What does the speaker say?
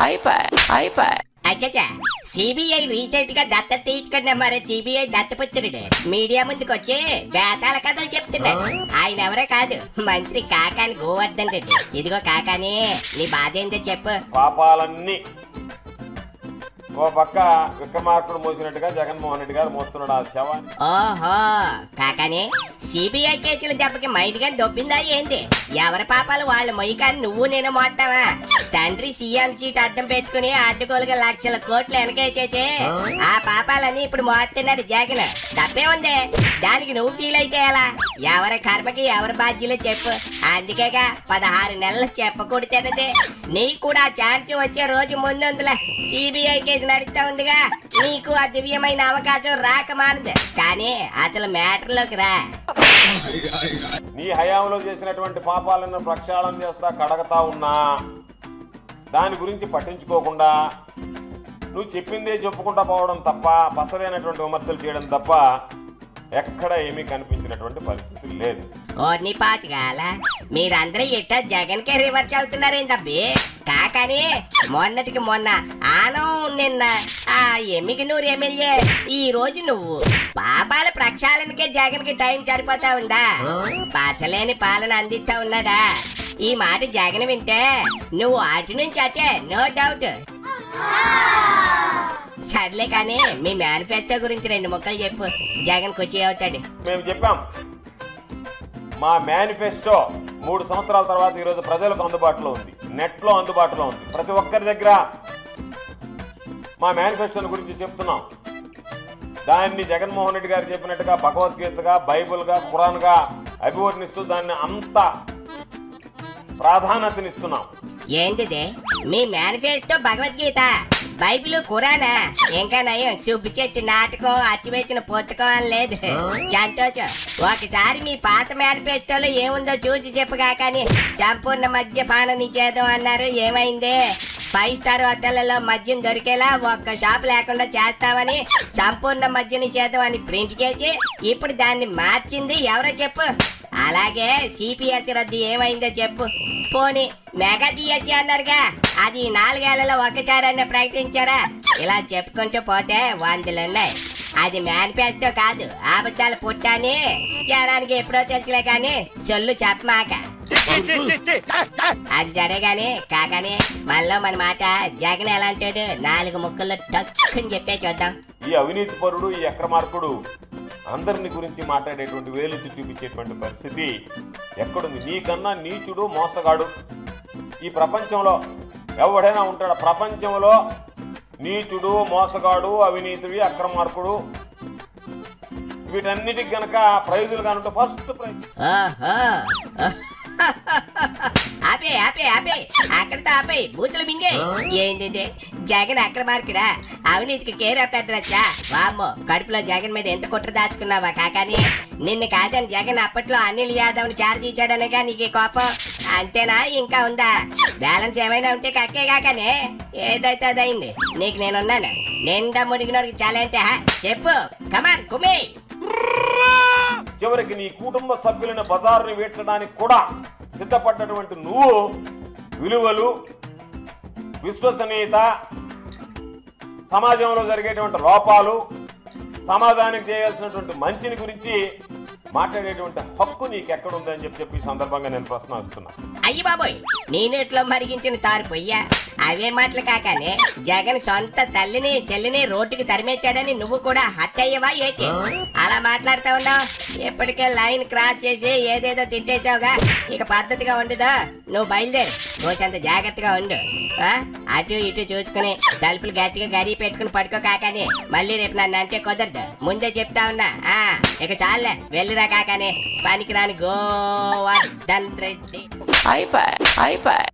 అచ్చా CBI recent గా దత్త తీసుకున్న మరి సిబిఐ దత్తపుత్రుడు మీడియా ముందుకు వచ్చి బేతాల కథలు చెప్తున్నాడు. ఆయన ఎవరో కాదు, మంత్రి కాకాని గోవర్ధన్ రెడ్డి. ఇదిగో కాకాని, నీ బాధ ఏంటో చెప్పు. పాపాలన్నీ ఓ పక్క విక్రమార్కుడు మోసినట్టుగా జగన్మోహన్ రెడ్డి గారు మోస్తున్నాడు ఆ శవాన్ని. ఓహో కాకాని, సిబిఐ కేసుల దెబ్బకి మైండ్ గా దొబ్బిందా ఏంటి? ఎవరి పాపాలు వాళ్ళు మొయ్యకాని నువ్వు నేను మోస్తావా? తండ్రి సీఎం సీట్ అడ్డం పెట్టుకుని అడ్డుగోలుగా లక్షల కోట్లు వెనకేసేసి ఆ పాపాలని ఇప్పుడు మోస్తున్నాడు జగన్. తప్పే ఉంది, దానికి నువ్వు ఫీల్ అయితే ఎలా? ఎవరి కర్మకి ఎవరి బాధ్యులు చెప్పు. అందుకేగా 16 నెలలు చెప్పకూడదన్నది. నీకు కూడా ఛాన్స్ వచ్చే రోజు ముందుందిలే. సిబిఐ కేసు నడుస్తా ఉందిగా, నీకు ఆ దివ్యమైన అవకాశం రాక మానదు. కానీ అసలు మ్యాటర్లోకి రా. నీ హయాంలో చేసినటువంటి పాపాలను ప్రక్షాళన చేస్తా కడగతా ఉన్నా దాని గురించి పట్టించుకోకుండా నువ్వు చెప్పిందే చెప్పుకుంటా పోవడం తప్ప, పసరైనటువంటి విమర్శలు చేయడం తప్ప ఎక్కడ ఏమీ కనిపించినటువంటి పరిస్థితి లేదు. ఓర్ని పాచుగాల, మీరందరూ ఎట్టా జగన్ కే రివర్స్ అవుతున్నారేందబ్బి? కాకని మొన్నటికి మొన్న ఆనం, నిన్న ఆ ఎమ్మిగనూరు ఎమ్మెల్యే, ఈ రోజు నువ్వు పాపాల ప్రక్షాళనకే జగన్ కి టైం సరిపోతా ఉందా? పచ్చలేని పాలన అందిస్తా ఉన్నాడా? ఈ మాట జగన్ వింటే నువ్వు అటు నుంచి అటే, నో డౌట్. సర్లే కానీ మీ మేనిఫెస్టో గురించి 2 ముక్కలు చెప్పు. జగన్ కొచ్చి అవుతాడు. మేము చెప్పాం, మా మేనిఫెస్టో 3 సంవత్సరాల తర్వాత ఈరోజు ప్రజలకు అందుబాటులో ఉంది, నెట్ లో అందుబాటులో ఉంది. ప్రతి ఒక్కరి దగ్గర మా మేనిఫెస్టోని గురించి చెప్తున్నాం. దాన్ని జగన్మోహన్ రెడ్డి గారు చెప్పినట్టుగా భగవద్గీతగా, బైబుల్గా, ఖురాన్గా అభివర్ణిస్తూ దాన్ని అంత ప్రాధాన్యతనిస్తున్నాం. ఏంటిదే మీ మేనిఫెస్టో? భగవద్గీత, బైబిల్, ఖురానా? ఇంకా నయం సుబ్బి చెట్టు నాటకం, అచ్చివేసిన పుస్తకం అని లేదు. సంతోషం. ఒకసారి మీ పాత మేనిఫెస్టోలో ఏముందో చూసి చెప్పుగా. కానీ సంపూర్ణ మద్యపాన నిషేధం అన్నారు, ఏమైంది? 5 స్టార్ హోటళ్లలో మద్యం దొరికేలా ఒక్క షాప్ లేకుండా చేస్తామని సంపూర్ణ మద్య నిషేధం అని ప్రింట్ చేసి ఇప్పుడు దాన్ని మార్చింది ఎవరో చెప్పు. అలాగే సిపిఎస్ రద్దు ఏమైందో చెప్పు. పోనీ మెగా డిఎస్సి అన్నారుగా, అది 4 ఏళ్లలో ఒకసారి ప్రకటించారా? ఇలా చెప్పుకుంటూ పోతే 100లున్నాయి. అది మేనిఫెస్టో కాదు, అబద్ధాల పుట్టాని జనానికి ఎప్పుడో తెలుసులే కానీ సొల్లు చెప్పమాక. అది సరే గాని కాకని, మనలో మన మాట జగన్ ఎలా అంటాడు? 4 ముక్కల్లో టక్కుని చెప్పే చూద్దాం. ఈ అవినీతి పరుడు, ఈ అక్రమార్కుడు అందరిని గురించి మాట్లాడేటువంటి, వేలెత్తి చూపించేటువంటి పరిస్థితి ఎక్కడుంది? నీకన్నా నీచుడు, మోసగాడు ఈ ప్రపంచంలో ఎవడైనా ఉంటాడు? ప్రపంచంలో నీచుడు, మోసగాడు, అవినీతుడి, అక్రమార్కుడు వీటన్నిటికి గనక ప్రైజులు కానుంటే ఫస్ట్ ప్రైజ్. ఆపే ఆపే ఆపే, అక్కడితో ఆపే, బూతులు మింగే. ఏంది జగన్ అక్రమార్కుడా, అవినీతికి కేర్ ఆఫ్ అడ్రస్? వామ్మో, కడుపులో జగన్ మీద ఎంత కుట్ర దాచుకున్నావా కాకాని? నిన్ను కాదని జగన్ అప్పట్లో అనిల్ యాదవ్ ని చార్జీచాడనగా నీకు కోపం అంతేనా? ఇంకా ఉందా? బ్యాలెన్స్ ఏమైనా ఉంటే కక్కే కాకనే. ఏదైతే అదైంది, నీకు నేనున్నాను. నిండా మునిగినోడికి చాలంటే చెప్పు. కమాన్ కుమే. చివరికి నీ కుటుంబ సభ్యులను బజారుని వేర్చడానికి కూడా సిద్ధపడ్డటువంటి నువ్వు విలువలు, విశ్వసనీయత, సమాజంలో జరిగేటువంటి లోపాలు, సమాజానికి చేయాల్సినటువంటి మంచిని గురించి మాట్లాడేటువంటి హక్కు నీకు ఎక్కడుందని చెప్పి సందర్భంగా నేను ప్రశ్న వస్తున్నా. అయ్యి బాబోయ్, నేనేట్లో మరిగించిన తారిపోయ్యా. అవే మాటలు కాకనే జగన్ సొంత తల్లిని చెల్లిని రోడ్డుకి తరిమేచ్చాడని నువ్వు కూడా హట్ అయ్యవా ఏంటి? అలా మాట్లాడుతా ఉన్నావు. ఇప్పటికే లైన్ క్రాస్ చేసి ఏదేదో తిట్టేసావుగా, ఇక పద్ధతిగా ఉండదు. నువ్వు బయలుదేరు, కొంచెంత జాగ్రత్తగా ఉండు. అటు ఇటు చూసుకుని తలుపులు గట్టిగా గడి పెట్టుకుని పడుకో కాకని. మళ్ళీ రేపు నన్ను అంటే కుదరదు, ముందే చెప్తా ఉన్నా. ఇక చాలే, వెళ్ళిరా కాకని. పనికిరాని గోవర్ధన్ రెడ్డి. అయిపోయి